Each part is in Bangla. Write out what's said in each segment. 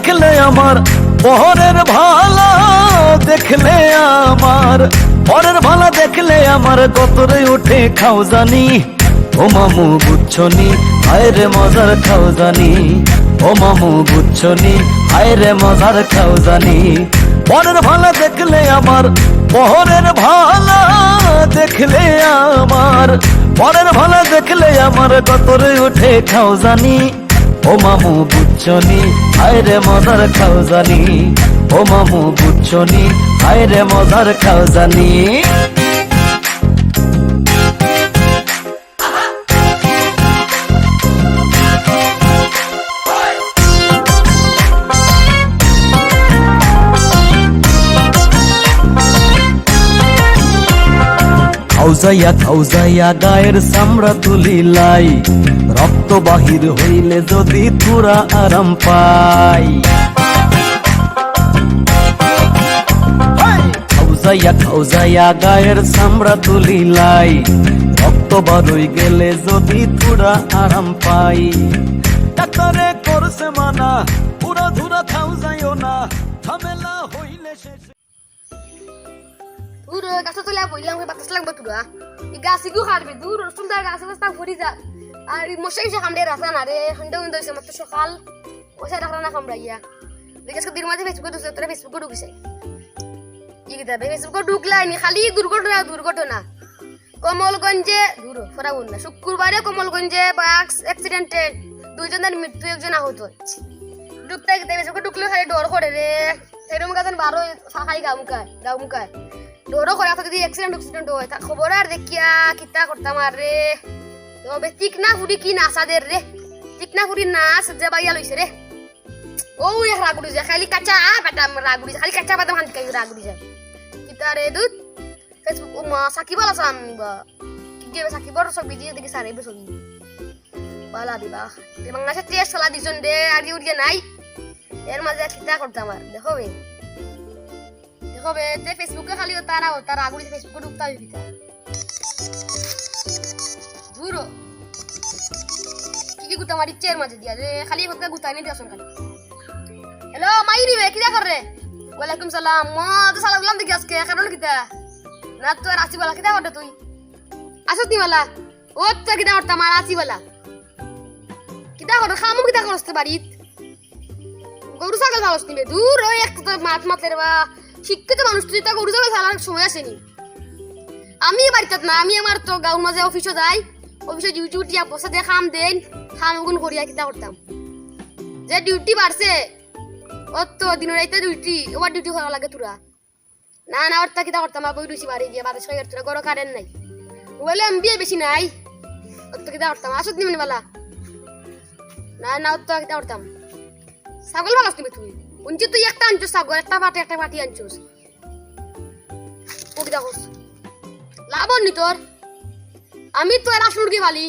দেখলে আমার পরের ভালা দেখলে আমার পরের ভালা দেখলে আমার গতরে উঠে খাও জানি ও মামু বুঝছনি হায় রে মজার খাও জানি ও মামু বুঝছনি হায় রে মজার খাও জানি পরের ভালা দেখলে আমার পরের ভালা দেখলে আমার পরের ভালা দেখলে আমার গতরে উঠে খাও জানি ও মামু বুঝছনি হায় রে মজার খাও জানি ও মামু বুঝছনি হায় রে মজার খাও জানি খাউজাইয়া গায়ের চামড়া তুলিলাই রক্ত বাহির হইলে যদি তোরা আরাম পাই খাউজাইয়া গায়ের চামড়া তুলিলাই রক্ত বারই গেলে যদি তোরা আরাম পাই ডাক্তারে করছে মানা পুরা ধুরা খাউজাইও না ঝামেলা হইলে শেষ দূর গাছ তোলা বললাম বাতাস লাগবে তোরা এই গাছ গু কাটবে দূর সুন্দর গাছ রাস্তা ঘুরি যা আর মশাই সে কামড়ে রাস্তা না রে হন্ডা হন্ডা হইছে মাত্র সকাল মশাই রাখা না কামড়াইয়া দেখাস দিন মাঝে ফেসবুকে ঢুকছে তোরা ফেসবুকে ঢুকছে কি কিতা ফেসবুকে ঢুকলাই নি খালি দুর্ঘটনা কমলগঞ্জে দূর ফরাউন না শুক্রবারে কমলগঞ্জে বাস অ্যাক্সিডেন্টে দুইজনের মৃত্যু একজন আহত ঢুকতে ফেসবুকে ঢুকলে খালি ডর করে রে সেরকম গাছেন 12 ফাঁকাই গাউমুকায় ডরও করে যদি অ্যাক্সিডেন্ট হয় তা খবর আর দেখিয়া কিতা করতাম আর রে তবে চিকনা ফুড়ি কি নাচাদের রে চিকনা ফুড়ি নাচ যে বাইয়া লইছে রে ও এক রাগুড়ি যায় খালি কাঁচা বাদাম রাগুড়ি খালি কাঁচা বাদাম হান খাই রাগুড়ি যায় কিতা রে দুধ ফেসবুক ও মা সাকিব আলা সান বা কি যে সাকিবর সব ভিডিও দেখি সারে ছবি বালা দিবা এবং না সে সালা দিছন রে আর উড়িয়ে নাই এর মাঝে কিতা করতাম আর দেখো বে তে ফেসবুকে খালি তারা আগুড়ি ফেসবুকে ঢুকতে হবে কিতা দূর কি গুতা মারি চেয়ার মাঝে দিয়া রে খালি হতে গুতা নি দিয়াছন খালি হ্যালো মাইরি বে কিতা করে ওয়ালাইকুম সালাম মা তো সালাম দিলাম দেখি আজকে কারণ কিতা না তো আর আসি বলা কিতা করতে তুই আসত নি বলা ও তো কিতা করতাম আর আসি বলা কিতা করে খামু কিতা করতে বাড়িত গরু ছাগল ভালোস নিবে দূর ওই এক তো মাত রে বা শিক্ষিত মানুষ তুই তা গরু ছাগল ছাড়ার সময় আসেনি আমি বাড়িতে না আমি আমার তো গাঁর মাঝে অফিসে যাই অফিসে ডিউটি উঠিয়া বসে দিয়ে খাম দেন খাম ওগুন করিয়া কিতা করতাম যে ডিউটি বাড়ছে ও তো দিন রাইতে ডিউটি ওর ডিউটি করা লাগে তোরা না ওর তা কিতা করতাম বই রুচি বাড়ি গিয়ে বাতাস খাই তোরা গরো কারেন নাই বলে বিয়ে বেশি নাই ওর তো কিতা করতাম আসত নি মানে বলা না ওর তো কিতা করতাম ছাগল ভালো আসতে তুই উনছি তুই একটা আনছিস ছাগল একটা পাটি আনছিস ও কিতা করছ লাভ নি তোর আমি তো এর মুরগি পালি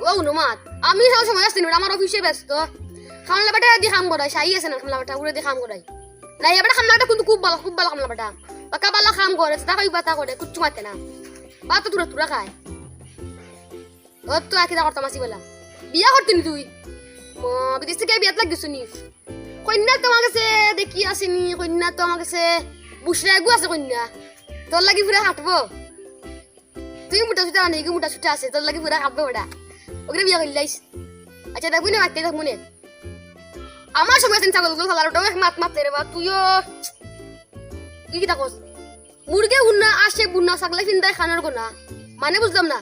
ও অনুমাত আমি সব সময় আসছি আমার অফিসে ব্যস্ত খামলা বেটা দিয়ে খাম করাই সাই আছে না খামলা বেটা উড়ে দিয়ে খাম করাই না এবারে খামলাটা কিন্তু খুব ভালো খামলা বেটা পাকা বালা খাম করে তা কই বাতা করে কুচ্চু মাতে না বা তো তুরা খায় ও তো একই করতাম আসি বলা বিয়া করতিনি তুই বিদেশ থেকে বিয়াত লাগিস নি কন্যা তোমার কাছে দেখি আসেনি কন্যা তো আমার কাছে বুসরা গু আছে কন্যা তোর লাগি পুরা হাঁটবো তুই মোটা ছুটা নেই মোটা ছুটা আছে তোর লাগি পুরা হাঁটবো ওটা ওকে বিয়া করলাইস আচ্ছা দেখবি না মারতে থাকবো না আমার সময় আছেন ছাগল গুলো খালার ওটা মাত রে বা তুইও কি কিতা কস মুরগে উন্না আসে বুন্না ছাগলে ফিন্দায় খানার গোনা মানে বুঝলাম না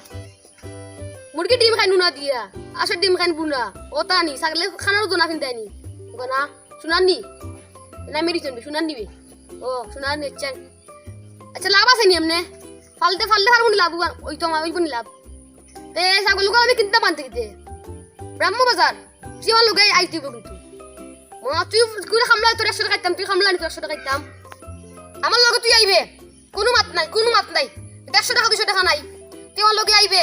মুরগি ডিম খাই নুনা দিয়া আসে ডিম খাই বুনা ওটা নি ছাগলে খানার গোনা ফিন্দায় নি গোনা শুনাননি না মেরি চলবে শুনান নিবি ও শুনান নিচ্ছেন আচ্ছা লাভ আছে নি এমনে ফালতে পারবো নি লাভ ওই তো ওই বনি লাভ তে ছাগল গুলো আমি কিনতে পানতে কিতে ব্রাহ্ম বাজার তুই আমার লোক আইতে কিন্তু তুই কুড়ে খামলা তোর 100 টাকা খাইতাম তুই খামলা নি তোর 100 টাকা খাইতাম আমার লগে তুই আইবে কোনো মাত নাই 150 টাকা 200 টাকা নাই তুই আমার লগে আইবে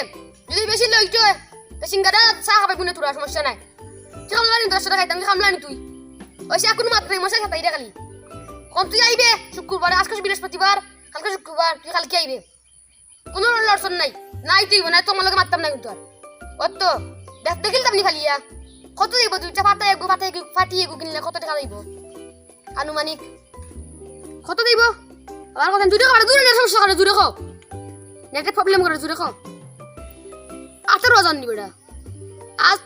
যদি বেশি লইতো তে সিঙ্গারা চা খাবে বুনে তোর সমস্যা নাই তুই খামলা নি 200 টাকা খাইতাম তুই খামলা নি তুই ওই সে কোনো মাত নাই মশা খাতাই রে খালি কোন তুই আইবে শুক্রবার আজকে বৃহস্পতিবার কালকে শুক্রবার তুই কালকে আইবে কোনো লড়ছন নাই তুই না তোমার লগে মারতাম না কিন্তু আর ও তো দেখতে গেলাম নি খালিয়া কত দিব তুই ফাটিয়ে কিনলে কত টাকা দিব আনুমানিক কত দিব আর কথা জুড়ে খাও দূরে না সমস্যা করে জুড়ে খাও নেটে প্রবলেম করে জুড়ে খাও 18,000 নি বেটা আজ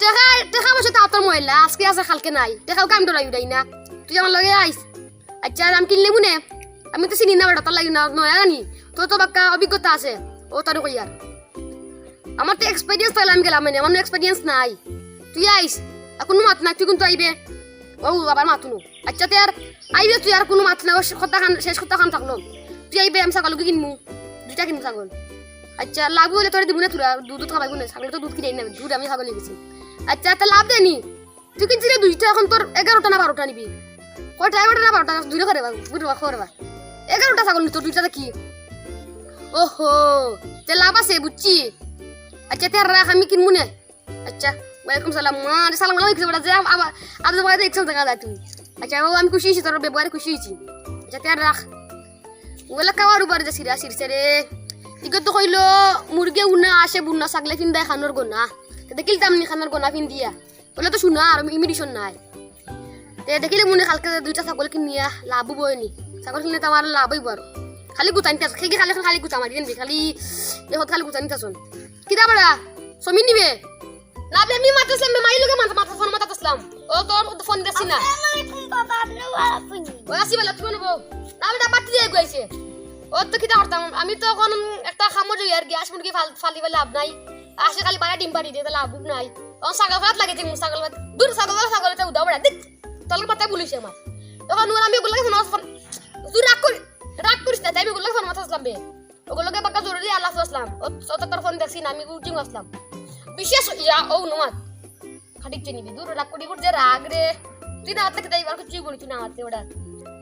দেখা বসে তা তোর মহিলা আজকে আছে কালকে নাই দেখাও কাম ডরাই উড়াই না তুই আমার লগে আইস আচ্ছা আমি কিনলে মুনে আমি তো চিনি না বেটা তোর লাগি না নয় জানি তোর তো বাক্কা অভিজ্ঞতা আছে ও তার কই আর আমার তো এক্সপেরিয়েন্স তাহলে আমি গেলাম মানে আমার এক্সপেরিয়েন্স নাই তুই আইস আর কোনো মাত নাই তুই কিন্তু আইবে ও আবার মাতুনো আচ্ছা তুই আর আইবে তুই আর কোনো মাত না কথা খান শেষ কথা খান থাকলো তুই আইবে আমি ছাগলকে কিনমু 2টা কিনবো ছাগল আচ্ছা লাভ হলে তোর দিব না তোরা দুধ খাবাই না ছাগল তো দুধ কিনে না দুধ আমি ছাগল গেছি আচ্ছা তা লাভ দেয়নি তুই কিনছিলি 2টা এখন তোর 11টা না 12টা নিবি কয়টা 11টা না 12টা 2টা করে বুঝবা খবরবা 11টা ছাগল নি তোর 2টাতে কি ওহো তে লাভ আছে বুঝছি আচ্ছা তে রাখ আমি কিনবো না আচ্ছা ওয়ালাইকুম সালাম সালাম আলাইকুম বেটা যে আবার আদর বাড়িতে একসাথে দেখা যায় তুমি আচ্ছা ও আমি খুশি হয়েছি তোর ব্যবহারে খুশি হয়েছি আচ্ছা তে রাখ ওলা কাওয়ার উপরে যে সিরা সিরছে রে ইগো তো কইলো মুরগে উনা আসে বুনা ছাগলে ফিন দেয় খানোর গোনা দেখিলতাম নি খানোর গোনা ফিন দিয়া বলে তো শুনা আর ইমিডিশন নাই তে দেখিলে মনে কালকে 2টা ছাগল কিনিয়া লাভ বইনি ছাগল কিনলে তো আমার লাভ হইব আর খালি গুতানিতে খেগে খালি গুতা মারি দেন খালি দেখত খালি গুতানিতে শুন কিদা বড়া সমি নিবে না আমি মাতাছলাম মাই লগে মাথা ফোন মাতাছলাম ও তোর ফোন দেছি না আসসালামু আলাইকুম বাবা আপনি ওয়ালাইকুম ও আসি বলা তুমি নেবো না আমি বাতি দিয়ে গইছে ও তো কিটা করতাম আমি তো এখন একটা খামর জই আর গ্যাস মুরগি ফালি ফেলে লাভ নাই আসে খালি বাইরে ডিম পাড়ি দিয়ে লাভ নাই ও ছাগল ভাত লাগে যে ছাগল ভাত দূর ছাগলতে উদা বড়া দেখ তলকে পাতা বলিছে আমার তখন আমি ওগুলোকে ফোন তুই রাগ করিস না তাই আমি ওগুলোকে ফোন মাতাছলাম বে ওগুলোকে বাক্কা জরুরি আল্লাহ আসলাম ও তোর ফোন দেখছি না আমি উঠিং আসলাম বিশেষ ইয়া ও নমাত খাটি চিনিবি দূর রাগ করি যে রাগ রে তুই না হাতে তাই বার কিছু বলি তুই না হাতে ওটা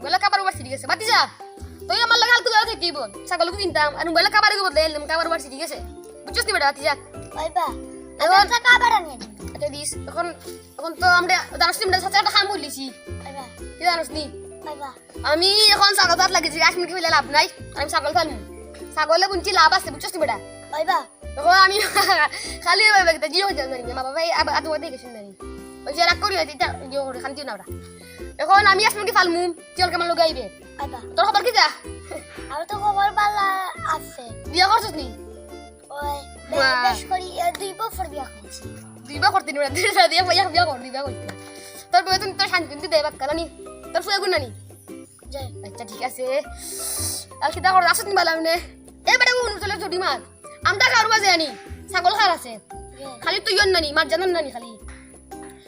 বলে কাবার ওবার সিটি গেছে বাতি যা তুই আমার লাগে হালকা ধরে থাকিব ছাগলকে কিনতাম আর বলে কাবারে বদলে এলাম কাবার ওবার সিটি গেছে বুঝছিস বেটা বাতি যা বাইবা এখন কাবার আনিয়ে দিন আচ্ছা দিস এখন তো আমরা জানিস নি সাথে একটা খাম বলিছি বাইবা কি জানিস নি বাইবা আমি এখন ছাগল ভাত লাগিয়েছি এক মিনিট ফেলে লাভ নাই আমি ছাগল খালু ছাগলে বুনছি লাভ আছে বুঝছিস বেটা বাইবা তখন আমি খালি জিরো হয়ে যাই মা বাবা আদু আদে গেছেন নানি ওই যে রাগ করি হয়েছে জিরো করে খান্তি না ওরা এখন আমি আসলে কি ফালমু চল কেমন লোক আইবে বাইবা তোর খবর কি যা আর তো খবর বালা আছে বিয়া করছিস নি ওই বাহ। বেশ করি 2 বছর বিয়া করছি বিয়া করতে নি দিয়ে বিয়া কর বিয়া করতে তোর বউ তুমি তোর শান্তি দিতে দেবা কালানি তোর ফুয়ে গুণ নানি যাই আচ্ছা ঠিক আছে আর কি তা কর আসত নি বালা মানে এ বেটা উন চলে জুটি মার আমটা কারু বাজে আনি ছাগল খার আছে খালি তুই ইয়ন নানি মার জানান নানি খালি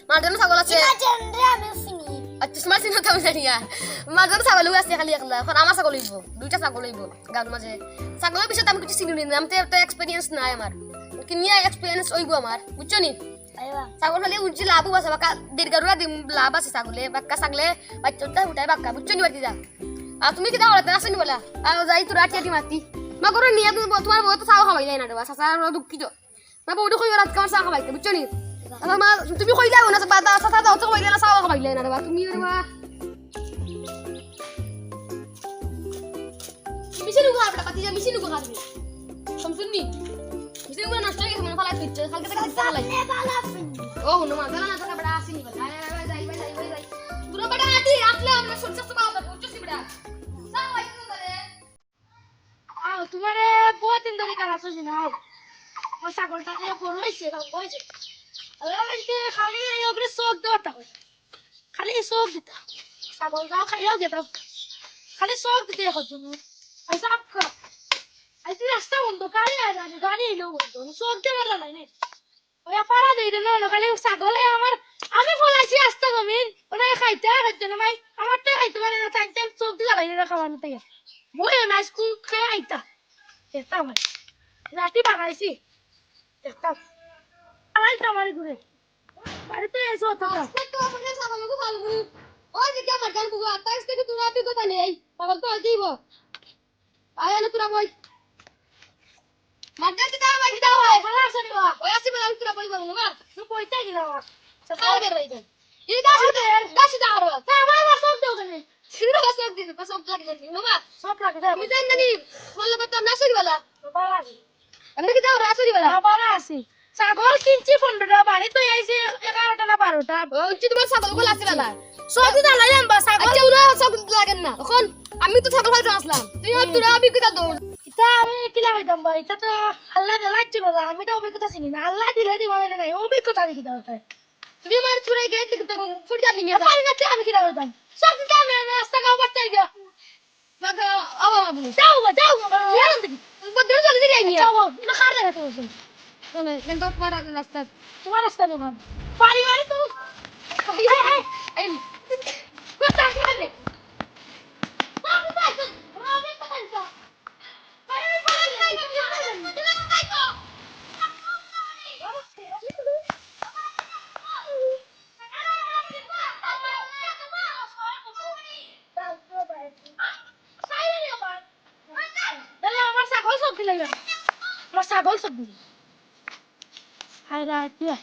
মার জানো ছাগল আছে না জানরে আমি ফিনি আচ্ছা তোমার চিন্তা তো জানি মার জানো ছাগল আছে খালি একলা এখন আমার ছাগল হইব 2টা ছাগল হইব গাঁর মাঝে ছাগলের বিষয়ে আমি কিছু চিনি না আমি তো এক্সপেরিয়েন্স নাই আমার কিনিয়া এক্সপেরিয়েন্স হইব আমার বুঝছো নি বাইবা ছাগল হলে উঞ্চি লাভ আছে বাক্কা দীর্ঘারুরা লাভ আছে ছাগলে বাক্কা ছাগলে বাচ্চাটা উঠাই বাক্কা বুঝছো নি বাড়ি যা আর তুমি কি দাও আসেনি বলা আর যাই তোর আটি মাতি মা করো নিয়ে তোমার বউ তো চাও খাওয়াই যায় না রে চাচা দুঃখিত মা বউটা কই রাত কামার চা খাওয়াইতে বুঝছো নি মা তুমি কই যাও না বাদা চাচা দাও তো কইলে না চাও খাওয়াইলে না রে তুমি রে মা মিশিনু গো আপড়া পাতি যা মিশিনু গো খাবি সমঝুনি মিশিনু গো নষ্ট হয়ে গেছে মনে ফালাই তুইছে কালকে থেকে দিতে ফালাই এ বালা ফিনি ও হুনো মা জানা না তোরা বড় আসেনি বল যাই পুরো বড় আটি আসলে আমরা সরষে তো পাবো বুঝছো নি বড় চাও আইতো ধরে তোমারে বহুত দিন ধরে কাজ আছে না ও ছাগলটা যে বড় হইছে না হইছে আলাদা খালি ওপরে সোক দাওটা খালি সোক দিতা ছাগলটা খাইও দিতা খালি সোক দিতে হতো না আইসা আপকা আইসি রাস্তা বন্ধ গাড়ি আয় না গাড়ি এলো বন্ধ সোক দে মারলা নাই ওই পাড়া দেই না খালি ছাগলে আমার আমি বলাইছি আস্তা গমিন ওরা খাইতে না ভাই আমারটা খাইতে পারে না তাই সোক দিলা বাইরে খাওয়ানো তাই মই না স্কুল খেয়ে আইতা এটা ভাই রাতি বানাইছি এটা আমার কামারে ঘুরে বাড়িতে এসো তো তো আপনি ছাগলকে ফালবু ওই যে আমার গান কুগা 28 থেকে তোরা তুই কথা নেই পাগল তো দিব আয় না তোরা বই মারতে দাও ভাই দাও ভাই ভালো আছে নি বাবা ওই আসি বলা তোরা বই বলো না তুই কইতে গেলা ছাগল বের হইছে এই দাসি দাও তা আমার সব দেও কেন শুরু হচ্ছে দিন পাস সব লাগে দিন বাবা সব লাগে দাও আমি জানি নানি বললে তো নাসরি বলা ভালো আছে আমি কি দাও নাসরি বলা ভালো আছে ছাগল কিনছি 15টা বাড়ি তো আইছে 11টা না 12টা ও তোমার ছাগল গুলো আছে বলা সব দিতা লাইলাম বা ছাগল আচ্ছা উনা সব লাগেন না এখন আমি তো ছাগল ফালতে আসলাম তুই আর তোরা অভিজ্ঞতা দৌড় এটা আমি কিলা হইতাম বা এটা তো আল্লাহ দিলাইছিল না আমি তো অভিজ্ঞতা চিনি না আল্লাহ দিলে দিব মানে নাই অভিজ্ঞতা দেখি দাও তাই তুমি আমার চুরে গেট থেকে ফুট জানি নিয়ে পারি না আমি কিলা হইতাম সব দিতা আমি রাস্তা গাও বাচ্চা গিয়া বাবা আবা বাবু যাও ইয়ালাম দেখি বদর চলে দিই নিয়ে যাও না খাড়া রে তো চলে কিন্তু পারা রাস্তা তোমার রাস্তা দোকান পারি মানে তো এই কথা খালে ছাগল সব দিলে হাই রাত দিয়ে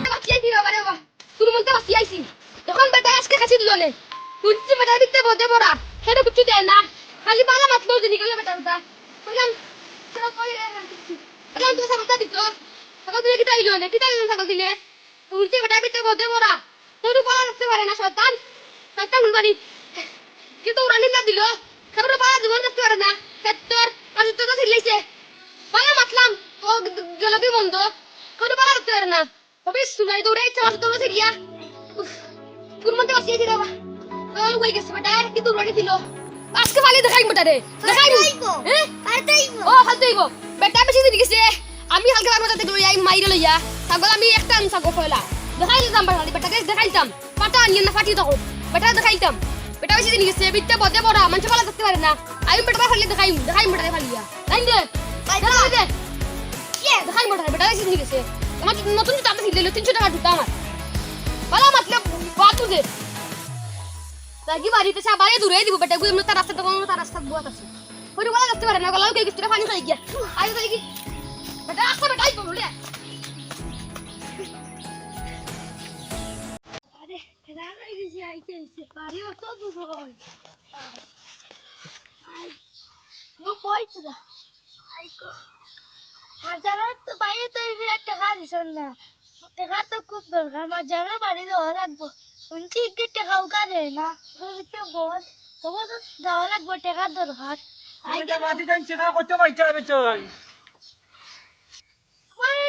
বাকিয়ে দিও বারে বাবা তুই মনতে বাকি আইছি যখন বেটা আজকে কাছে দিল নে বুঝছি বেটা দিতে বদে বড়া হেরে কিছু দেয় না খালি বালা মাত লও দিনি গেল বেটা বেটা বললাম চলো কই বললাম তুই সামতা দিত ছাগল দিলে কিটা আইলো নে কিটা ছাগল দিলে বুঝছি বেটা দিতে বদে বড়া তোর বলা রাখতে পারে না শয়তান শয়তান বাড়ি কিন্তু উড়ানি না দিল খবর বালা জীবন রাখতে পারে না পেটর আর তো কাছে লাইছে বালা মাতলাম ও গেলবি বন্ধ খবর বালা রাখতে পারে না তবে সুনাই দৌড়াই চাষ দৌড়ে সিরিয়া তোর মধ্যে বসিয়ে দিল বাবা ও কই গেছে বেটা কি তোর বাড়ি দিল আজকে মালি দেখাই বেটা রে দেখাই হ্যাঁ কাটাইবো ও হালতেইব বেটা বেশি দিন গেছে আমি হালকা বারবার তাতে লইয়া মাইরে লইয়া ছাগল আমি একটা আন ছাগল কইলা দেখাইলাম বাড়ি বেটাকে দেখাইতাম পাটা আনিয়ে না ফাটি তখন বেটা দেখাইতাম বেটা বেশি দিন গেছে বিটটা বদে বড় মানুষ ভালো করতে পারে না আমি বেটা খালি দেখাই বেটা খালিয়া তাই দে দেখাই দে দেখাই বেটা বেটা বেশি দিন গেছে আমার নতুন জুতা আমি দিলে 300 টাকা জুতা আমার বালা মতলব বাতু দে লাগি বাড়িতে সাবারে দূরে দিব বেটা গুই তার রাস্তা তখন তার রাস্তা বুয়াত আছে কইরে বলা করতে পারে না গলাও কে কিছু পানি খাই গিয়া আই তো দেখি বেটা রাস্তা বেটাই বললে আরে রাগাই গেছি আইতেছে পারি অত দূর হয় ও কইছে না আইকো আর যারা তো বাইরে তো একটা কাজ শোন না টাকা তো খুব দরকার আমার যারা বাড়ি যাওয়া লাগবো শুনছি কি টাকাও কাজে না তো বল তবু তো যাওয়া লাগবো টাকার দরকার আমার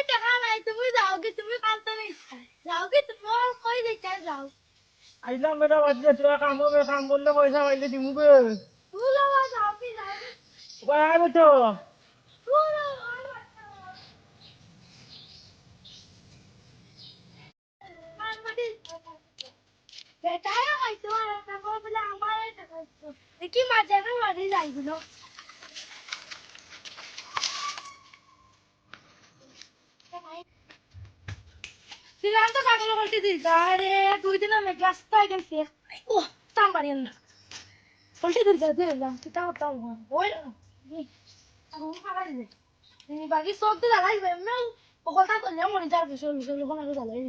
টাকা নাই তুমি যাও কি তুমি কালতে নেই যাও কি তুমি কই দিতে যাও আইলাম বেটা বাজে তোরা কাম করলে পয়সা পাইলে দিমু বে তুলো যাও কি যাও কই আইবে তো তুলো বেটায় হয়তো আর একটা বলে আমার টাকা দেখি মাঝে না বাড়ি যাইগুলো দিলাম তো কাগজ পাল্টে দিই আরে 2 দিন আমি রাস্তায় গেছি ও তাম পারি না পাল্টে দিলাম কিতাব তাও ওই আমি খাবার দিই এই বাকি সব তো জ্বালাই না ও কথা করলে মনে যার বিষয় বিষয় লোক না জ্বালাই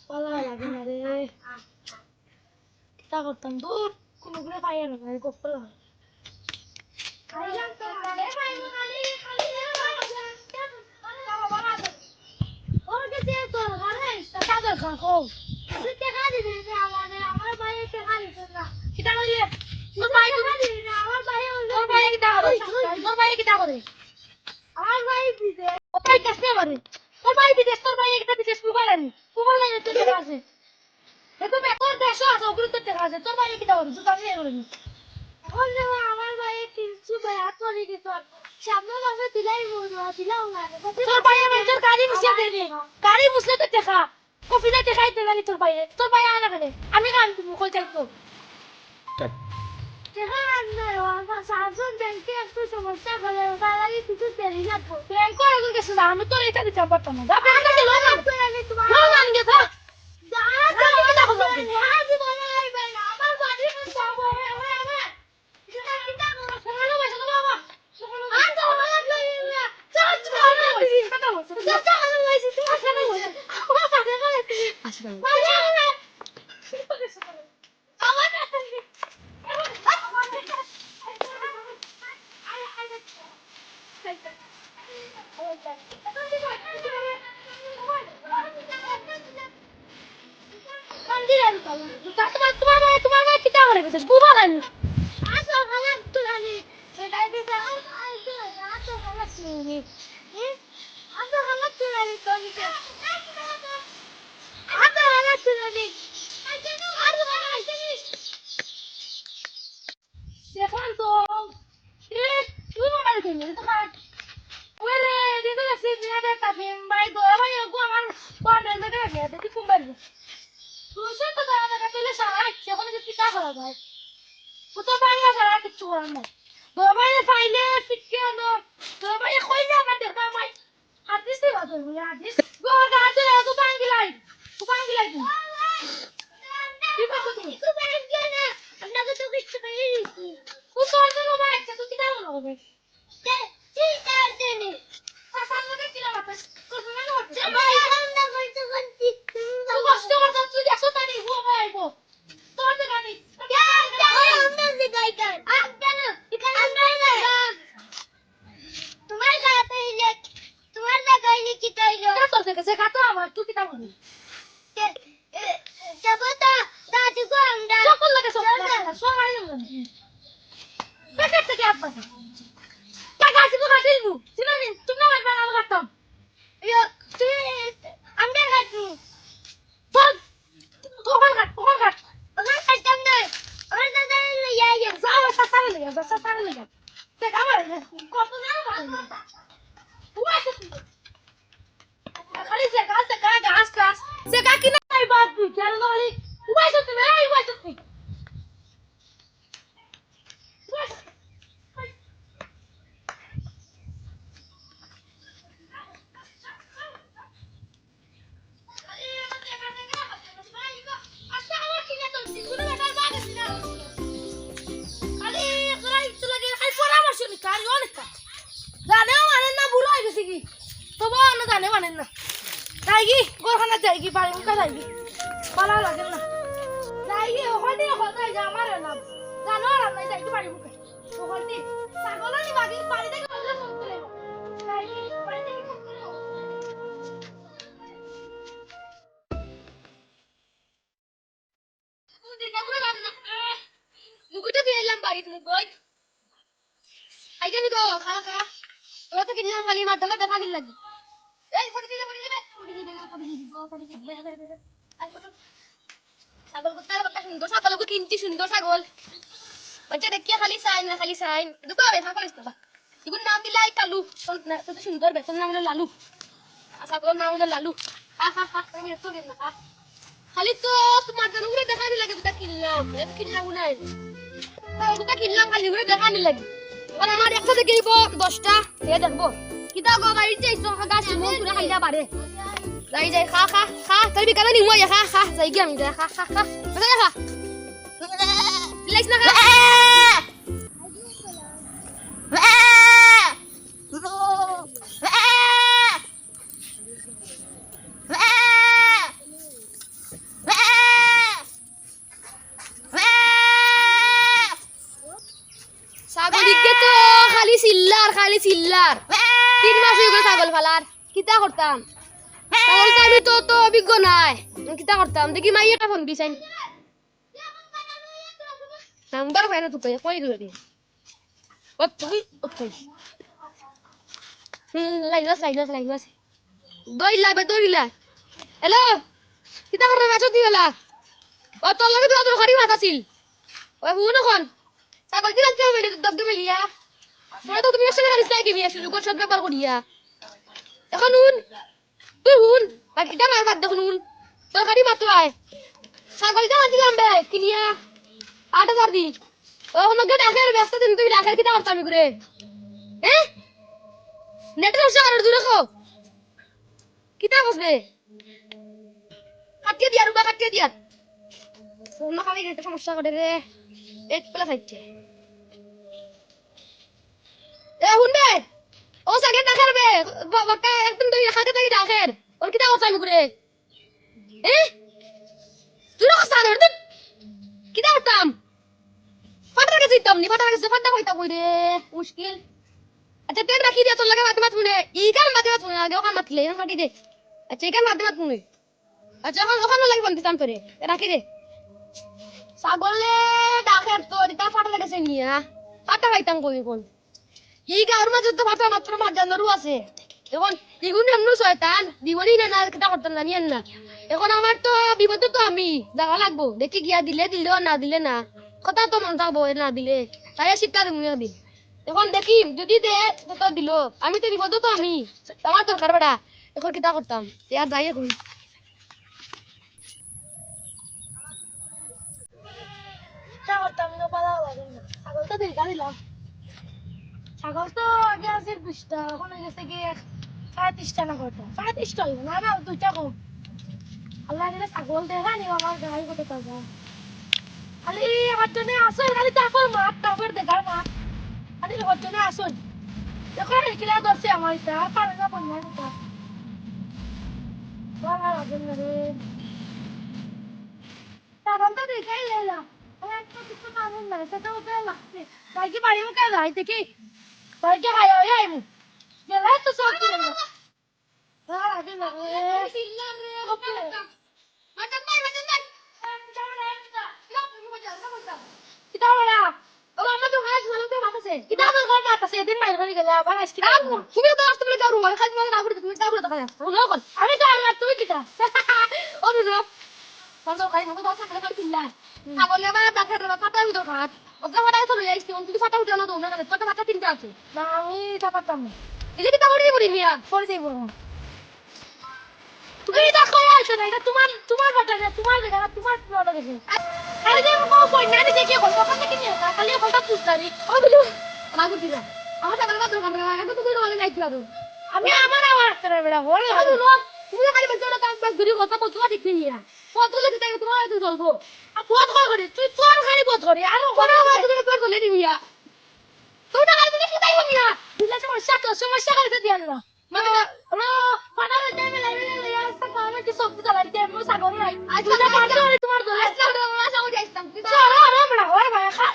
ভালো লাগে না রে কিতা করতাম দূর কোনো গুলো পাই না গোপাল খাইলাম তো খালি খালি খালি ওর কাছে তো আরে টাকা দরকার কো তুই টাকা দিবি না আমার ভাই টাকা দিবে না কিটা কইলে তোর ভাই দিবি না আমার ভাই তোর ভাই কিটা করে তোর ভাই কিটা করে আমার ভাই দিবে ও ভাই কাছে করে তোর ভাই বিদেশ তোর ভাই একটা বিদেশ মোবাইল আনি মোবাইল নাই তোর টাকা আছে দেখো মে তোর দেশ আছে ওগুলো তোর টাকা আছে তোর ভাই কিটা করে তুই কাছে করে এখন যে আমার ভাই 300 ভাই হাত করে দিত সামনে মাসে দিলাই দিলাও না তোর ভাই আমার তোর গাড়ি মুছে দেনি গাড়ি মুছলে তো টাকা কফি না টাকাই দেনি তোর ভাই আনা গেলে আমি কাম তুমি কই যাইতো টাকা আনলে আমার সামসুং ব্যাংকে একটু সমস্যা করে তাহলে কিছু দেরি না ব্যাংক করে গেছে না আমি তোর এটা দিতে পারতাম না যা ব্যাংকে গেল না তোমার লোন আনগে তো আমার বাড়ি সব আমার তোমার মা কিতা করে গেছে বুবা লানি আসো হালাত তুলানি সেটাই দিছে আসো হালাত তুলানি আসো হালাত তুলানি তোনিকে আসো হালাত তুলানি আসো হালাত তুলানি দেখুন তো তুই মার দিবি তোমার ওরে দিতে যাচ্ছি বিয়াতে তাফিন ভাই গো ভাই গো আমার কোয়ার্টার থেকে বিয়াতে কি কুম্বারি তুই তো জানা পেলে সারা সেখানে যে পিতা করা যায় Puta bangga salah kecuali. Bapaknya faile fikirnya. Bapaknya koinnya apa deh kamai. Hadis sih betul ya hadis. Gua ada hadis aku panggil lagi. Aku panggil lagi. Ibu tuh. Aku panggil na. Anda tuh tuh kecil ini. Aku soal tuh baik. Aku tidak mau baik. Tidak ada nih. Pasal lu kecil apa? Kau mana orang? Coba anda beritu ganti. Aku pasti orang satu dia suka nih. Gua baik gua. Tuh ada kan nih. जाएगी बारी उनका जाएगी पाला लगे ना जाएगी होती होता है हमारे नाम जानवर हम नहीं जाएगी बारी मुके तो होती सागोला नहीं बाकी पानी देके बदले सुनते रहो जाएगी पानी देके सुनते रहो मुझे क्या बोला मुझे तो ये लंबा ही तुम बोल आई जब को खा खा तो कितनी वाली मार दला दफा नहीं लगी ए फटी दे ছাগল কুত্তার একটা সুন্দর ছাগলকে কিনছি সুন্দর ছাগল বাচ্চা দেখিয়া খালি সাইন দুটো বেথা করিস না এগুলোর নাম দিলাই কালু তো সুন্দর বেতন নাম হলো লালু ছাগলের নাম হলো লালু আমি তো না খালি তো তোমার জন্য করে দেখা নি লাগে দুটা কিনলাম নাই দুটা কিনলাম খালি করে দেখা নি লাগে আর আমার একসাথে গিয়েব 10টা এ দেখবো কিতা গো গাড়ি চাইছো গাছ মন পুরা খাইলা পারে যাই যাই খা খা খা তাই বিকালে নিমো খা খা যাই গিয়ে আমি যা খা খা খা খা খা লাইছ না খা ছাগলিকে তো খালি চিল্লার 3 মাস হয়ে গেল ছাগল ফালার কিতা করতাম ছাগল তো আমি তো অভিজ্ঞ নাই কিতা করতাম দেখি মাই একটা ফোন দিছেন নাম্বার পাই না তুই কই দিবি ওই লাইলাস দইলা হ্যালো কিতা করে মাছ দিলা ও তোর লগে তো খারি মাছ আছিল ওই হুন কোন ছাগল দিলা কেউ মেলে দব মেলিয়া তোরা তো তুমি আসলে খালি চাই কি আসলে কোন সব ব্যাপার করিয়া এখন হুন তুই হুন বাকিটা মার বাদ দেখুন হুন তোর খালি মাত্র আয় ছাগলটা আনছিলাম বে কিনিয়া 8000 দি ও নগে ডাকের ব্যস্ত দিন তুই ডাকের কিটা করতাম আমি করে হ্যাঁ নেটের সমস্যা আর দূরে রাখো কিটা বসবে কাটিয়ে দিয়া ফোন না খালি নেটের সমস্যা করে রে এক প্লাস আইছে এ হুন্ডে ও সাগে না করবে বাবাটা একদম তুই খাতে তুই ডাকের ওর কিটা করতাম আমি করে তুই রাখছ না রে কি দাঁড়াতাম ফাটার কাছে দিতাম নি ফাটার কাছে ফাটা হইতা কই রে মুশকিল আচ্ছা তুই রাখি দে তোর লাগে মাত শুনে ই গান মাত শুনে আগে ওখান মাতলে এখান মাটি দে আচ্ছা এই গান মাত শুনে আচ্ছা ওখান লাগে বন্ধ দিতাম তোরে রাখি দে ছাগলে ডাকে তো এটা ফাটা লেগেছে নিয়া ফাটা খাইতাম কই কোন এই গাঁর মাঝে তো ফাটা মাত্র মারজানোরও আছে এখন দ্বিগুণ এমন শয়তান দিবনি না কিটা করতাম জানিয়েন না এখন আমার তো বিপদে তো আমি যাওয়া লাগবো দেখি গিয়া দিলে দিল না দিলে না কথা তো মন থাকবো না দিলে তাই শিক্ষা দেবো দিন এখন দেখি যদি দে তো দিল আমি তো বিপদে তো আমি আমার দরকার বেড়া এখন কিটা করতাম আর যাই করি করতাম না পালা লাগে না ছাগলটা দেখা দিলাম ছাগল তো আগে আছে 20টা এখন গেছে গিয়ে 35টা না কত 35টা হইব না না 2টা কম আল্লাহ দিলে ছাগল দেখা নি আমার গাড়ি কত টাকা খালি আমার জন্য আসো খালি তারপর মাপ তারপর দেখার মাপ খালি আমার জন্য আসো দেখো এখানে ধরছে আমার এটা পারে না বন্যা এটা বাবা লাগে না রে ছাগলটা দেখাই লেলা একটা কিছু মানুষ না সেটা ওপরে লাগছে তাই কি বাড়ি মুখে যাই দেখি তাই কি খাই ওই আইমু গেলে তো সব দিন না আগে না রে সিল্লা রে ওপরে মাথা মার কিটা বলা ও আমার তো হাজ মানে তো মাথাছে কিটা আমার ঘর মাথাছে দিন বাইরে করে গেলে আবার আজকে তুমি তো আসতে বলে যাও খাজ মানে না করে তুমি তা বলে দেখা যাচ্ছে ওলো কোন আমি তো আর তুমি কিটা ও রে কোন খাই মতো কথা বলে কিল্লা ছাগলে আবার বাকের পাতা উঠো খাত ওকে পাতা তো লই আইছি তুমি পাতা উঠো না তো না কত পাতা তিনটা আছে না আমি তা পাতাম না এই যে কিটা করে বলি মিয়া পরে যাইব তুমি এটা কই আইছো না এটা তোমার পাতা না তোমার জায়গা না তোমার প্লট আছে আরে যে মো কই না দেখে কি করব কথা কি নিয়ে খালি কথা পুছতারি ও বিলু আমাকে দিলা আমার টাকা কত টাকা এখন তো তুমি বলে যাইছিলা তো আমি আমার করে বেড়া বলে তুমি খালি বলছো কাজ বাজ ধরে কথা কত ঠিক নিয়া কত লাগে তাই তোমার তো চলবো আর কত করে তুই তোর খালি কত করে আর কোন আমার তুমি কত করে দিবিয়া তুই না খালি তুমি তাই বলিয়া দিলে সমস্যা করে দিয়াল না মানে ও পানা টাইমে লাগে রাস্তা কামে কি সব চালাইতে মো সাগর নাই আজ না পাটা তোমার দলে আসলে আমরা সাগর যাইতাম চলো আরে বড় ওই ভাই খা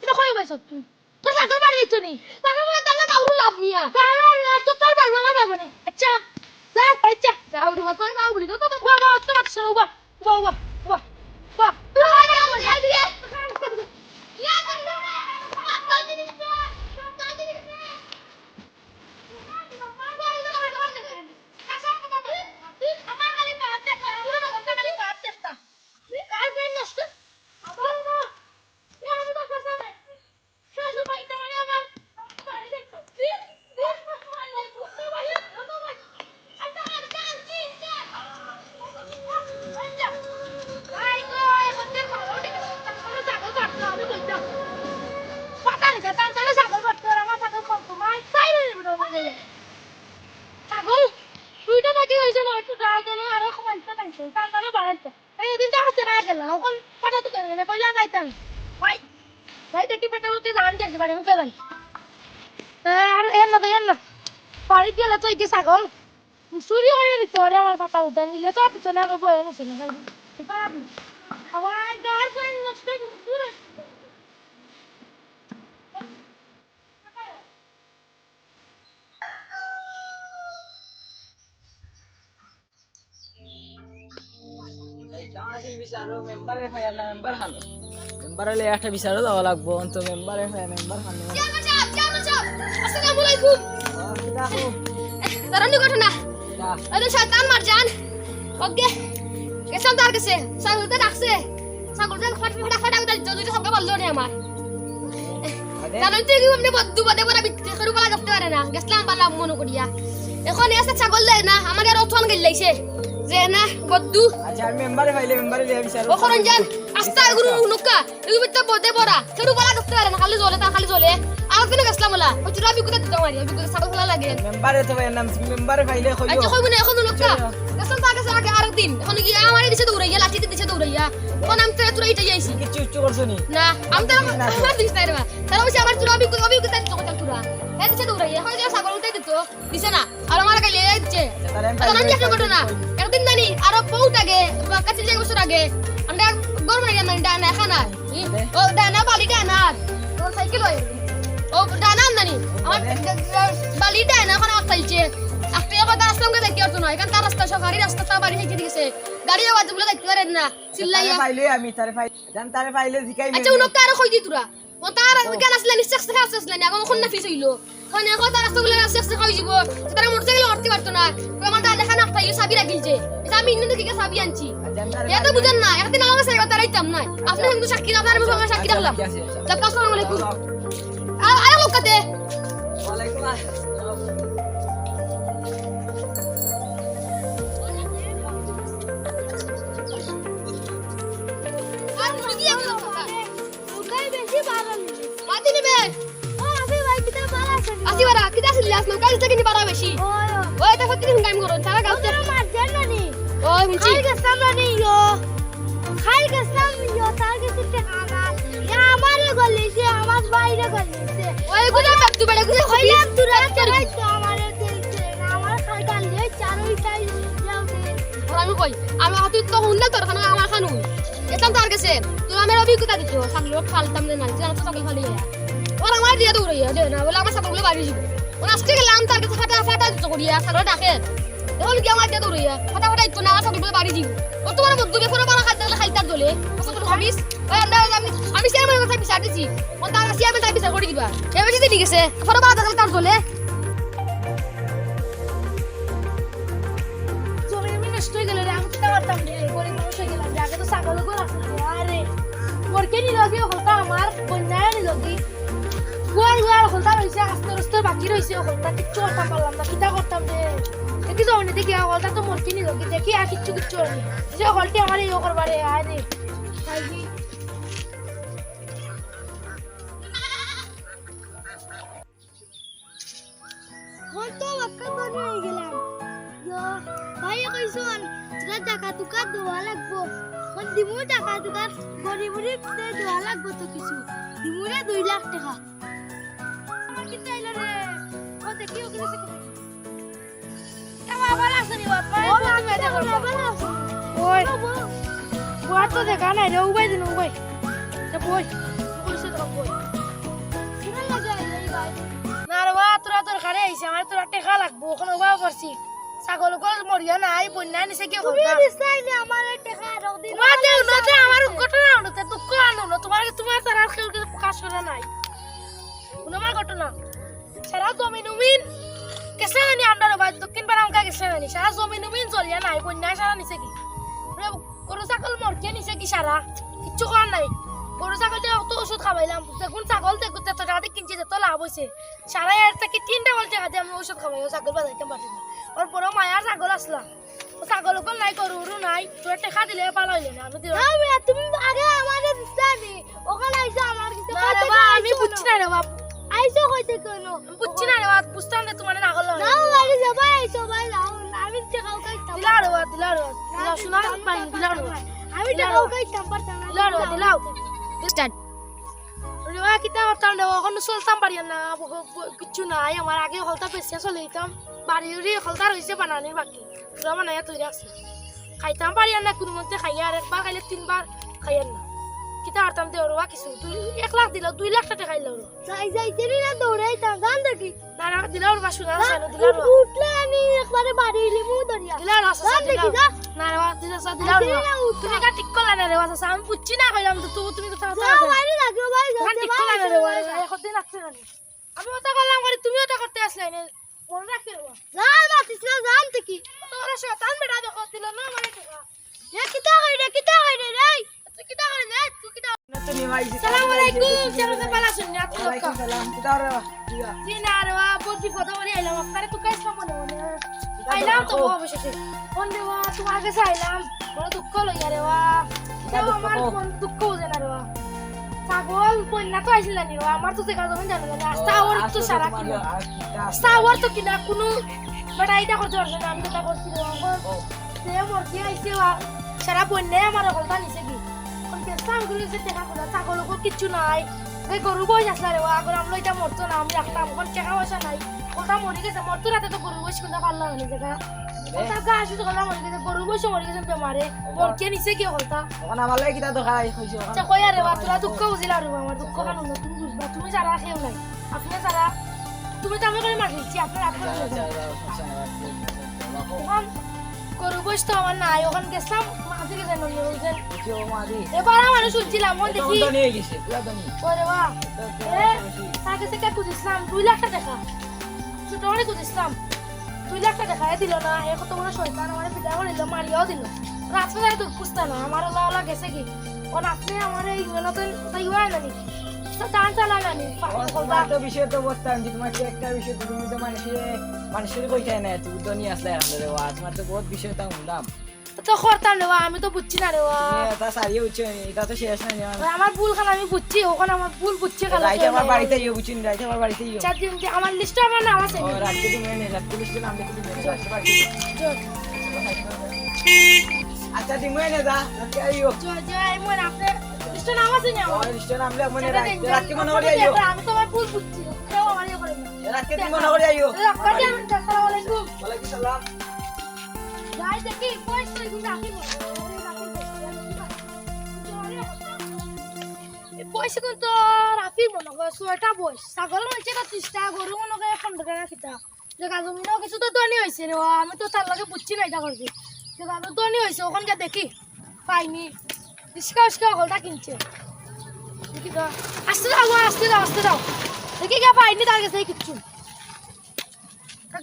এটা কই বসছ তুই তো সাগর বাড়ি দিছ নি সাগর বাড়ি তাহলে কাউর লাভ নিয়া তাহলে তো তোর বাড়ি না যাবে না আচ্ছা যা আচ্ছা যাও রে মত না বলি তো তো বাবা তো মাছ বাবা বাবা বাবা তুই আরে আমার যাই দিয়ে ইয়া করে না ছাগল চুরি হয়ে দিত আমার পাপা উঠান দিলে তো পিছনে আগে বয়ে গেছিল আমার নষ্ট মেম্বারে একটা বিচারও যাওয়া লাগবো অন্ত মেম্বারে মেম্বার হানো আসসালামু আলাইকুম দারুণ ঘটনা আরে শয়তান মারজান ওকে কেসাম তার কাছে ছাগলটা রাখছে ছাগলটা ফাটা উঠাল যদি সবকে বললো রে আমার জানো তুই কি এমনি বদ্দু বাদে বড় বিক্রি করে বলা করতে পারে না গেছলাম বালা মনে করিয়া এখন এসে ছাগল দেয় না আমার আর অথন গেলাইছে যে না বদ্দু আচ্ছা আমি মেম্বারে ফাইলে মেম্বারে লিয়া বিচার ও খরঞ্জান আস্তা গুরু নুকা এই বিত্তা বদে বড়া কেরু বলা করতে পারে না খালি জ্বলে তা খালি জ্বলে আর কেন গেছলাম বলা ও চুরা বিকুতে দিতে মারি বিকুতে ছাগল খোলা লাগে মেম্বারে তো নাম মেম্বারে ফাইলে কইও আচ্ছা কইবো না এখন নুকা গেছলাম তার কাছে আগে আরেকদিন এখন কি আমারে দিছে দৌড়াইয়া লাঠিতে দিছে দৌড়াইয়া কোন আমি তো তুই এটা যাইছি কিছু উচ্চ করছো নি না আমি তো আমার দিছ তাই রে তার বসে আমার চুরা বিকুতে দিতে কথা চুরা এই দিছে দৌড়াইয়া এখন যে ছাগল উঠে দিত দিছে না আর আমার গালে দিচ্ছে তখন আমি একটা ঘটনা একদিন জানি আর বহুত আগে কাছে যে বছর আগে নম্বর মানে না ডানা খানা ও ডানা বালি ডানা ও সাইকেল হয় ও ডানা নানি আমার বালি ডানা খানা চাইছে একটা কথা আসলাম দেখি আর তো নয় কারণ তার রাস্তা সরকারি রাস্তা তা বাড়ি থেকে দিয়েছে গাড়ি আওয়াজ গুলো দেখতে পারেন না চিল্লাইয়া পাইলে আমি তারে পাই জান তারে পাইলে জিকাই আচ্ছা উনক কার কই দি তোরা ও তার গান আসলে নিশ্চয় খাস আসলে না এখন না ফিস হইলো কোন এখন তার রাস্তা গুলো নিশ্চয় খাই যাব তারা মোটরসাইকেল উঠতে পারতো না তো আমার দাদা খানা পাইলে সাবি রাখিলছে এটা আমি ইন্নে থেকে সাবি আনছি এটা বুঝেন না একদিন আমার কাছে কথা রাইতাম না আপনি কিন্তু সাক্ষী আপনার মুখে সাক্ষী রাখলাম জব আসসালামু আলাইকুম আয় লোকতে ওয়ালাইকুম আসসালাম আর মুড়ি দিয়ে গেল ওটাই বেশি ভালো মাটি নিবে ও আমি ভাই কিটা ভালো আছে আসি বারা কিটা আসলি আসলো কাজ থেকে নি বারা বেশি ওই তা ফতি হুঙ্গাম করুন তারা গাউতে মার জান নি ওই মুচি খাই গেছাম নি ইয়ো খাই গেছাম ইয়ো তার কাছে টাকা না ইয়া আমারে গলিছে আমার বাইরে গলিছে ওই গুলা কাটু বেড়ে গুলা হইলাম তুরা তাই তো আমারে দিলছে না আমার খাই গালে চারুইটাই যাওতে আমি কই আমি হাতে তো হুন্না তোর খানা আমার খানু এতাম তার কাছে তো আমার অভিজ্ঞতা দিছো সাগলো ফালতাম না জানা তো সাগল ফালি ওর আমার দিয়া দৌড়াইয়া দে না বলে আমার সাগল বাড়ি যাব ও আজকে গেলাম তার কাছে ফাটা ফাটা দিছো করিয়া সাগল ডাকে এখন কি আমার দিয়া দৌড়াইয়া ফাটা ফাটা দিতো না আমার সাগল বাড়ি দিব ও তোমার বন্ধুকে পুরো বড় খাইতার দলে কত করে হবিস ওই আমি সে আমার কথা বিচার দিছি ও তার কাছে আমি তাই বিচার করে দিবা এবার যদি ঠিক আছে পুরো বড় তার দলে জমি নষ্ট হয়ে গেল রে আমি কিটা করতাম রে গরিব মানুষ হয়ে গেলাম আগে তো ছাগল গো রাখতে আরে মোরকে নি লগে হলতা আমার বন্যায় নি লগে গোয়াল গোয়াল হলতা রইছে আস্তে আস্তে বাকি রইছে হলতা কিচ্ছু করতাম পারলাম না কিটা করতাম রে দেখি জমি দেখি হলতা তো মোরকে নি লগে দেখি আর কিচ্ছু কিচ্ছু নি যে হলটি আমার ইয়ে করবারে আরে তাইবি হল তো বাক্কা বনে হয়ে গেলাম ইয়ো ভাই কইছন তোরা টাকা টুকা দেওয়া লাগবো কোন দিমু টাকা টুকা গরিব গরিব দেওয়া লাগবো তো কিছু দিমু রে 2 লাখ টাকা আমার কি চাইলো রে ও দেখি ও কিছু কেমন ভালো আছে রে বাবা ও মেটা করব ওই বুয়া তো দেখা নাই রে উবাই দিন উবাই তে বই কইছে তো বই কিনা লাগে এই ভাই না রে বা তোরা তোর ঘরে আইছে আমার তোরা টাকা লাগবো কোন উবাই করছি ছাগল কল মরিয়া নাই বন্যা নিছে কি করব তুমি দিছাইলে আমার টাকা দাও দিন মা দেও নতে আমার ঘটনা হতে দুঃখ আনো না তোমার তার কেউ কাজ করে নাই কোন আমার ঘটনা সারা জমিন কেসে জানি আমরা বাদ দক্ষিণ পাড়া আমকা কেসে জানি সারা জমিন জ্বলিয়া নাই বন্যা সারা নিছে কি গরু ছাগল মরকে নিছে কি সারা কিচ্ছু করার নাই গরু ছাগল দিয়ে অত ওষুধ খাওয়াইলাম দেখুন ছাগল দেখতে তো টাকা কিনছি যত লাভ হয়েছে সারা এর থেকে 3টা বল টাকা দিয়ে আমি ওষুধ খাওয়াই ছাগল বাজাইতে পারি না ওর বড় মায়ার ছাগল আসলা ও ছাগল কোন নাই গরু নাই তোর টাকা দিলে পালা হইলে না আমি তুমি আগে আমারে দিছানি ওখানে আইছো আমার কিছু আমি বুঝছি না রে বাপ আইছো কইতে কেন আমি বুঝছি না রে বাপ বুঝতাম না তোমার না হল না লাগে যাবা আইছো ভাই আমি টাকাও খাইতাম দিলাও শোনা পাই দিলাও আমি টাকাও খাইতাম পারতাম না দিলাও স্টার্ট রেওয়া কিতা করতাম রে ওখানে চলতাম পারি না কিছু নাই আমার আগে হলতা পেছিয়া চলে যেতাম বাড়ির হলতা রয়েছে বানানির বাকি পুরা বানাইয়া তৈরি আছে খাইতাম পারি না কোনো মধ্যে খাইয়া আর একবার খাইলে 3বার খাইয়ার না কিতা করতাম দে ওরা কিছু 1 লাখ দিল 2 লাখ টাকা খাইলো যাই যাইতে না দৌড়াইতাম জান দেখি না না দিলাও বা শুনা দিলাও উঠলে আমি একবারে বাড়ি লিমু দরিয়া দিলাও জান দেখি যা না রে দিলাও তুমি কা ঠিক করলা না রে বাসা আমি বুঝছি না কইলাম তো তুমি কথা কথা না বাইরে লাগিও ভাই ঠিক করলা না রে এখন রাখতে না আমি ওটা করলাম করে তুমি ওটা করতে আসলে না মনে রাখতে রে জান মাতিস না জান দেখি তোরা শয়তান বেটা দেখো দিল না মানে টাকা কিতা কই রে রে তুই কিতা করে রে তুই কিতা তুমি ভাই আসসালামু আলাইকুম চলো পালা শুনি আপনি ওয়ালাইকুম সালাম কিদার দিনারওয়া বটি ফটো করে আইলাম আপনারে তো কাজ কাম মনে আইলাম তো অবশেষে বন্ধুরা তোমার কাছে আইলাম বড় দুঃখ লইয়া রেওয়া দেও আমার মন দুঃখ হয়ে না রেওয়া ছাগল বন্যা তো আইছিল না রেওয়া আমার তো দেখা যাবে জানো না আস্তা ওর তো সারা কিনা আস্তা ওর তো কিনা কোনো বড় আইটা করতে পারছ না আমি তো তা করছি সে মোর কি আইছে সারা বন্যা আমার হলতা নিছে কি কোন কেসা গুলো সে দেখা কোনা ছাগল কো কিছু নাই এই গরু বই আসলা রে আগর আমরা এটা মরতো না আমি রাখতাম কোন টাকা পয়সা নাই কথা মরে গেছে মোর তো রাতে তো গরু বসে কোনটা পারলাম না জায়গা কথা গা আসে তো কথা মরে গেছে গরু বসে মরে গেছে বেমারে মোর কে নিছে কি হলতা ওখানে আমার লাগে কিতা দোকাই কইছো আচ্ছা কই আরে বা তোরা দুঃখ বুঝিলা রে আমার দুঃখ কারণ তুমি বুঝবা তুমি যারা খেও নাই আপনি যারা তুমি তো আমি করে মারছি আপনার আপনার ওখান গরু বসে তো আমার নাই ওখান গেছিলাম মাঝে গেছে নন্দী বলছেন এবার আমার শুনছিলাম মন দেখি নিয়ে গেছে পুরা দনি ওরে বাহ তাকে থেকে খুঁজছিলাম 2 লাখ টাকা ছোট অনেক খুঁজছিলাম 2 লাখ টাকা দিল না এ কত বড় শয়তান আমার পিতা করে দিল মারিয়াও দিল রাতবেলা তো খুঁজতে না আমার লালা গেছে কি ও আপনি আমার এই মেলাতে তাই হয় না নি দান চালা না নি তোমার তো বিষয় তো বলতাম যে তোমার একটা বিষয় তো তুমি তো মানুষের কইতাই না তুই তো নিয়ে আসলে আমাদের ওয়াজ তোমার তো বহুত বিষয় তা উন্দাম তো করতাম রে আমি তো বুঝছি না রে এটা সারিয়ে উঠছে এটা তো শেষ না আমার ভুল খান আমি বুঝছি ওখানে আমার ভুল বুঝছি খালা রাইতে আমার বাড়িতে ইয়ে বুঝিনি রাইতে আমার বাড়িতে ইয়ে চার দিন আমার লিস্টে আমার নাম আছে রাত্রে তুমি এনে রাত্রে লিস্টে নাম লিখে দিবে রাত্রে বাড়িতে আচ্ছা তুমি এনে যা রাত্রে আইও জয় জয় মোর আপনি লিস্টে নাম আছে না আমার লিস্টে নাম লিখে মনে রাত্রে মনে করে আইও আমি তো আমার ভুল বুঝছি কেউ আমার ইয়ে করে না রাত্রে তুমি মনে করে আইও রাখতে আমি আসসালামু আলাইকুম ওয়ালাইকুম সালাম যাই দেখি কই তুই কিন্তু আসিব পয়সা কিন্তু রাফি মনে করে 6টা বয়স ছাগল হয়েছে 30টা গরু মনে করে 15 টাকা খিতা যে গাজমিনও কিছু তো ধনী হয়েছে রে আমি তো তার লগে বুঝছি না এটা করছি যে গাজু ধনী হয়েছে ওখানকে দেখি পাইনি রিস্কা উস্কা হলটা কিনছে দেখি তো আসতে যাও দেখি কে পাইনি তার কাছে কিচ্ছু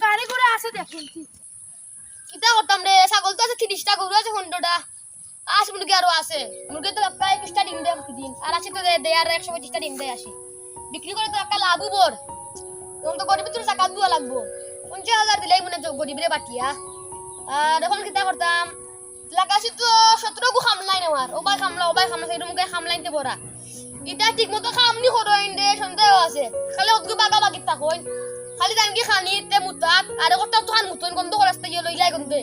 গাড়ি করে আসে দেখি কিতা করতাম রে ছাগল তো আছে 30টা গরু আছে 15টা আস মুরগি আরো আছে মুরগি তো প্রায় 20টা ডিম দেয় প্রতিদিন আর আছে তো দেয় আর 125টা ডিম দেয় আসি বিক্রি করে তো একটা লাভ বড় তখন তো গরিবের তোর টাকা দেওয়া লাগবো 50,000 দিলেই মনে গরিবরে বাটিয়া আর এখন কিতা করতাম লাগাছি তো 17 গু খামলাই নেওয়ার ওবাই খামলা সেরকম করে খামলাইতে পড়া এটা ঠিক মতো খামনি হরইন দে সন্দেহ আছে খালি অদ্গু বাগা বাগিত থাকইন খালি জানকি খানিতে মুতাত আর একটা তো খান মুতন গন্ধ করাস্তে গিয়ে লইলাই গন্ধে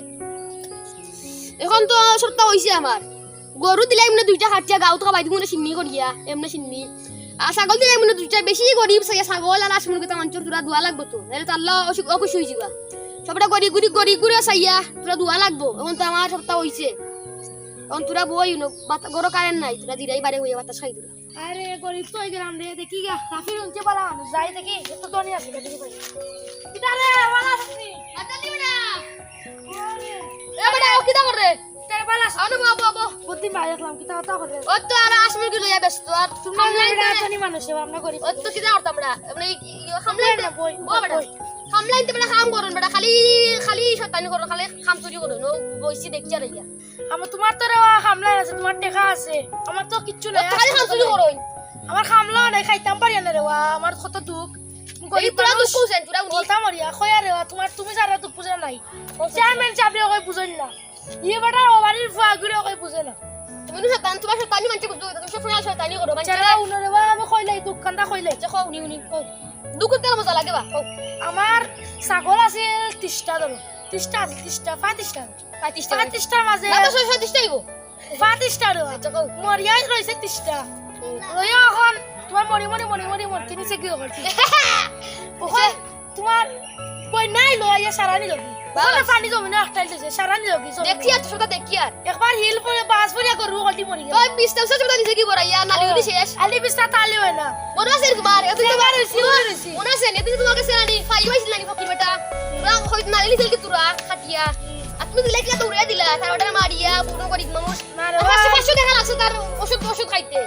এখন তো সপ্তাহ হইছে আমার গরু দিলাই মানে 2টা খাটিয়া গাউত খাবাই দিমু সিন্নি করিয়া এমনে সিন্নি আর ছাগল দিলাই মানে 2টা বেশি গরিব সাইয়া ছাগল আর আসমুন কথা মাঞ্চর তুরা দুয়া লাগবো তো নাহলে তো আল্লাহ অকুশ হই যাবা সবটা গরি গুড়ি সাইয়া তুরা দুয়া লাগবো এখন তো আমার সপ্তাহ হইছে এখন তুরা বই গরু কারেন্ট নাই তুরা দিলাই বারে হইয়া বাতাস খাই তুরা আরে গরিব তো গেলাম রে দেখি গা রাফি উনকে বলা যাই দেখি এত ধনী আছে দেখি ভাই কিটা রে বলা আসনি আটা দিবি না এ বড় ও কিটা করে তাই বলা আনো বাবা বুদ্ধি মাই রাখলাম কিটা কথা করে ও তো আর আসমুন কি লইয়া ব্যস্ত আর তুমি খামলাই আমরা ধনী মানুষ আমরা গরিব ও তো কিটা করতাম রা মানে খামলাই না বই ও বড় খামলাইতে বড় খাম করুন বড় খালি শতানি করুন খালি খাম চুরি করুন ও বইছি দেখছি আর ইয়া আমার তোমার তো রে খামলা আছে তোমার টাকা আছে আমার তো কিচ্ছু নাই খালি খাম চুরি করুন আমার খামলা নাই খাইতাম পারি না রে আমার কত দুঃখ গরিব তোরা দুঃখ হোসেন তোরা উনি বলতাম মরিয়া কয়া রে তোমার তুমি যারা তো বুঝে নাই চেয়ারম্যান চাবি কই বুঝেন না ইয়ে বেটা ওবারির ফুয়া গুলো কই বুঝে না তুমি তো শতান তোমার শতানি মানছে বুঝো তুমি সব শোনা শতানি করো মানছে যারা উনরে বা আমি কইলাই দোকানটা কইলাই যে খাও উনি দুঃখ তেল মজা লাগে বা আমার ছাগল আছে 30টা ধরো 30টা আছে 30টা 35টার মাঝে না তো 36 আইবো 35টা রে আচ্ছা কও মরিয়া রইছে 30টা রইয়া এখন তোমার মরি কিনিছে কি করতে ওখানে তোমার কই নাই লইয়া সারানি লবি ওখানে পানি জমি না একটা দিছে সারানি লবি দেখি আর তোটা দেখি আর একবার হিল পরে বাস পরে গরু গটি মরি গেল ওই 20 টাকা তোটা দিছে কি বড়াইয়া নালি গলি শেষ আলি বিস্তা তালি হয় না মনে আছে তোমার এত তো এবার হইছি মনে আছে নেতে তোমাকে সেরানি ফাই হইছিল নাকি ফকির বেটা তোরা হইত নালি লিছিল কি তোরা খাটিয়া আর তুমি দিলে কি দৌড়ে দিলা তার ওটা মারিয়া পুরো গরিব মানুষ না রে পাঁচশো 500 টাকা লাগছে তার ওষুধ খাইতে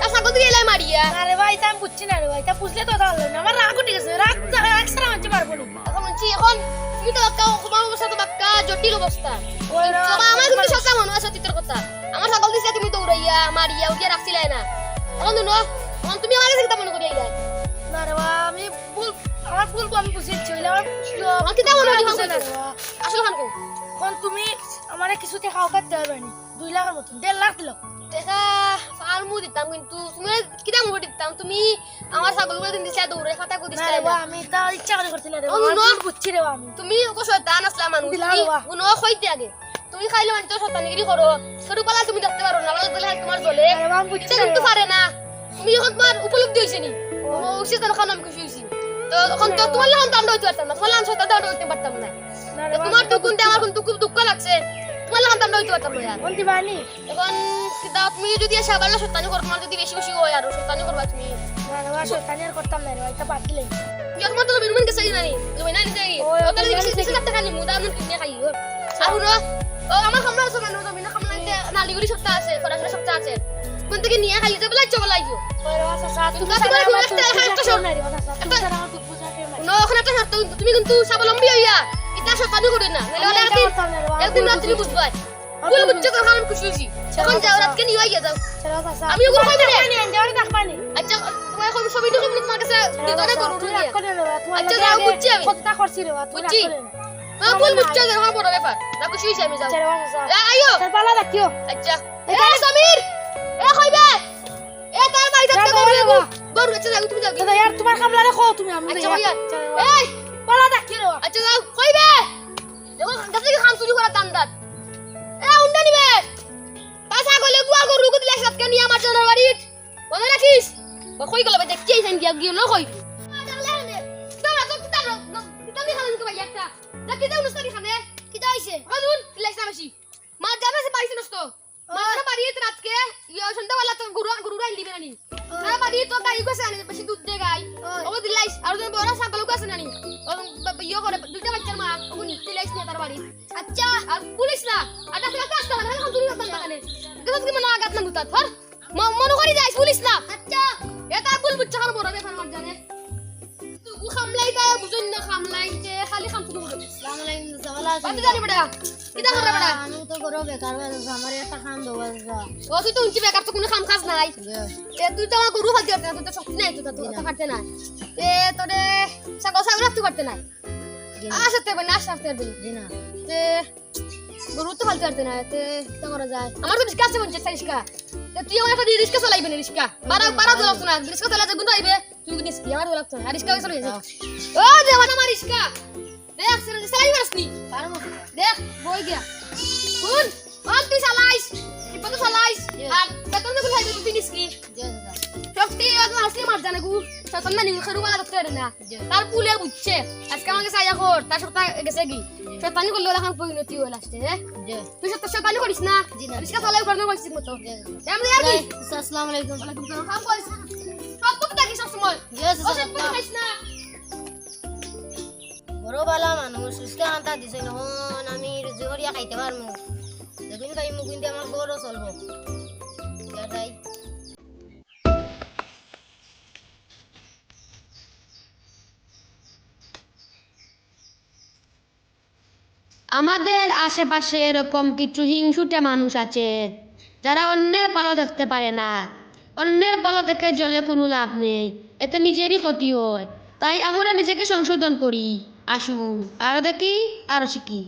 তার ছাগল দিয়ে এলাই মারিয়া না রে ভাই তা আমি বুঝছি না রে ভাই তা বুঝলে তো তাহলে না আমার রাগ উঠে গেছে রাগ একসারা মানতে পারবো না এখন বলছি এখন তুমি তো তোমার অবস্থা তো বাক্কা জটিল অবস্থা ওই রা- তোমার আমার কিন্তু সত্য মনে আছে সত্যির কথা আমার ছাগল দিছে তুমি দৌড়াইয়া মারিয়া উঠিয়া রাখছিলাই না এখন তো এখন তুমি আমার কাছে কিতা মনে করি আইলা না রে ভাই আমি আমার ভুল আমি বুঝেছি হইলে আমার আমার কিতা মনে হয় বুঝে না রে ভাই। আসলে খান কো এখন তুমি আমার কিছুতে খাও কাটতে হবে না 2 লাখের মতন 1.5 লাখ দিলাম দেখা ফালমু দিতাম কিন্তু তুমি কিতা মুড় দিতাম তুমি আমার ছাগলগুলো দিন দিছা দৌড়ে খাতা কো না দিছা রে ভাই আমি তা ইচ্ছা করে করতে না রে ও, ভাই না। আমি বুঝছি রে ভাই আমি তুমি ওকে শয়তান আসলা মানুষ দিলা তুমি বাবা। গুনো কইতে আগে তুমি খাইলে মানে তো শয়তানিগিরি করো ছোটবেলা তুমি দেখতে পারো না বলে দিলে তোমার জ্বলে আরে ভাই আমি বুঝছি এটা রে কিন্তু ভাই। পারে না তুমি এখন তোমার উপলব্ধি হইছে নি ও উচিত না খান আমি খুশি হইছি তো এখন তো তোমার সন্তান হইতে পারতাম না, তোমার সন্তান হইতে পারতাম না। তো তোমার তো কোনটা আমার কিন্তু খুব দুঃখ লাগছে, তোমার সন্তান হইতে পারতাম না আর। বলতে পারি এখন কিতা তুমি যদি এসে আবার শয়তানি করো, তোমার যদি বেশি বেশি হয় আর শয়তানি করবা তুমি। না না শয়তানি আর করতাম না রে, এটা বাদ দিলে যখন তো বিরুমিন গেছে না নি, তুমি না নিতে কি ওই, ও তাহলে ওই, বেশি ওই, বেশি লাগতে খালি মুদা আমি কিনে খাই ও আর ও আমার খামলা আছে না, তুমি না খামলাইতে নালিগুড়ি সপ্তাহ আছে, ফরাসি সপ্তাহ আছে, কোন থেকে নিয়ে খাই যে বলাই চবলাইও। ওই রাসা সাত তুমি তুমি তো সারা তোমার আমার একটা একটা শোন না রে, ওটা সাত তুমি একটা- সারা আমার পূজা কে মারি নো ওখানে একটা শর্ত, তুমি কিন্তু স্বাবলম্বী হইয়া এটা শয়তানি করি না, নাহলে ওলা একদিন একদিন রাত তুমি বুঝবা কুল বুঝছো তো আমি খুশি হইছি। এখন যাও রাতকে নিয়ে আইয়া যাও। সারা সাত আমি ওগুলো কই দিলে পানি আনতে দেখ পানি আচ্ছা তোমার এখন ছবিটা তুমি তোমার কাছে দিতরে করু তুই নিয়া রাখ করে রে, তুই আচ্ছা, যাও, বুঝছি আমি। কতটা করছি রে, তুই রাখ বুঝছি। করে হ্যাঁ কুল বুঝছো যে আমার বড় ব্যাপার না, খুশি হইছি আমি যাও। সারা সাত আইও তোর পালা দেখিও আচ্ছা এ সমীর এ কইবে এ তার বাড়ি থাকতে যাও, গরু যাও। গরু আচ্ছা যাও তুমি যাও দাদা ইয়ার তোমার কামলা রাখো তুমি আমি আচ্ছা ভাইয়া এই পালা দেখিও আচ্ছা যাও কইবে দেখো কাছে কি খাম চুরি করা দান্দাত এ উন্ডা নিবে পাছা গলে গুয়া গরু গুদি লাগাত কে নিয়া মারছ না বাড়ি মনে রাখিস ও কই গেল দেখি আইছেন গিয়া গিয়ে না কই দাঁড়া তো কিতা নি খালেন তো ভাইয়া একটা দেখি দাও নস্তানি খানে কিতা হইছে কানুন লাইছ না বেশি মা জানা সে পাইছে নষ্ট মারা বাড়ি রাতকে ইয়া সন্ধ্যাবেলা তো গরু গরু রাইল দিবে নানি না বাড়ি তো গাই গেছে আনি বেশি দুধ দে গাই ও দিলাইস আর জন বড় ছাগল গেছে নানি ও ইয়া করে দুইটা বাচ্চার মা ও দিলাইস না তার বাড়ি আচ্ছা আর পুলিশ না আর তাকে কাজ করে না এখন তুমি করতে পারে দেখো কি মনে আঘাত না মুতা ধর মনে করি যাইস পুলিশ না আচ্ছা এটা ভুল বুঝছ কারণ বড় ব্যাপার আমার জানে তুই খামলাইতা বুঝুন না খামলাইতে খালি খাম শুরু করে আসসালামু আলাইকুম সাওয়ালা বাতি জানি বড়া কিটা করে বড়া আমি তো করো বেকার হয়ে গেছে আমার একটা খান দেবো ও তুই তো উনকি বেকার তো কোনো কাম কাজ নাই এ তুই তো আমার গরু ফালতে পারতে না, তুই তো শক্তি নাই, তুই তো পারতে না এ তোরে ছাগল ছাগল রাখতে পারতে না আসতে পারবে না আসতে পারবে জি না তে গরু তো ফালতে পারতে না তে কি করা যায় আমার তো রিস্কা আছে বলছে রিস্কা তে তুই আমার একটা রিস্কা চালাইবে না রিস্কা পারা পারা দলাপ না রিস্কা চালা যে গুণ আইবে তুই রিস্কি আমার দলাপ না রিস্কা চলে যাবে ও দেওয়া আমার রিস্কা দেখ চালাই মারছনি পারবো দেখ বই গিয়া শুন তুই চালাইস ইপতো চালাইস আর বেতন গুলো হাইবে তুই নিসকি জি সত্যি একদম আসলে মার জানে গু সতন না নিউ খেরু মালা করতে না তার পুলে বুঝছে আজকে আমাকে সাইয়া কর তার সপ্তাহ গেছে কি শয়তানি করলে এখন পরিণতি হল আসছে জি তুই সত্য শয়তানি করিস না জি না। রিস্কা চালাই করতে পারছিস মতো এমনি আর কি আসসালামু আলাইকুম ওয়ালাইকুম সালাম কাম করিস সব তো থাকিস সব সময় জি ও সব করে খাইস না বড় বালা মানুষ সুস্থ আনতা দিছে নহন আমি রুজি করিয়া খাইতে পারমু যেদিন খাইমু কিন্তু আমার বড় চলবো তাই আমাদের আশেপাশে এরকম কিছু হিংসুটে মানুষ আছে যারা অন্যের ভালো দেখতে পারে না, অন্যের ভালো দেখে জলে কোনো লাভ নেই, এতে নিজেরই ক্ষতি হয়। তাই আমরা নিজেকে সংশোধন করি, আসুন আরো দেখি আরো শিখি।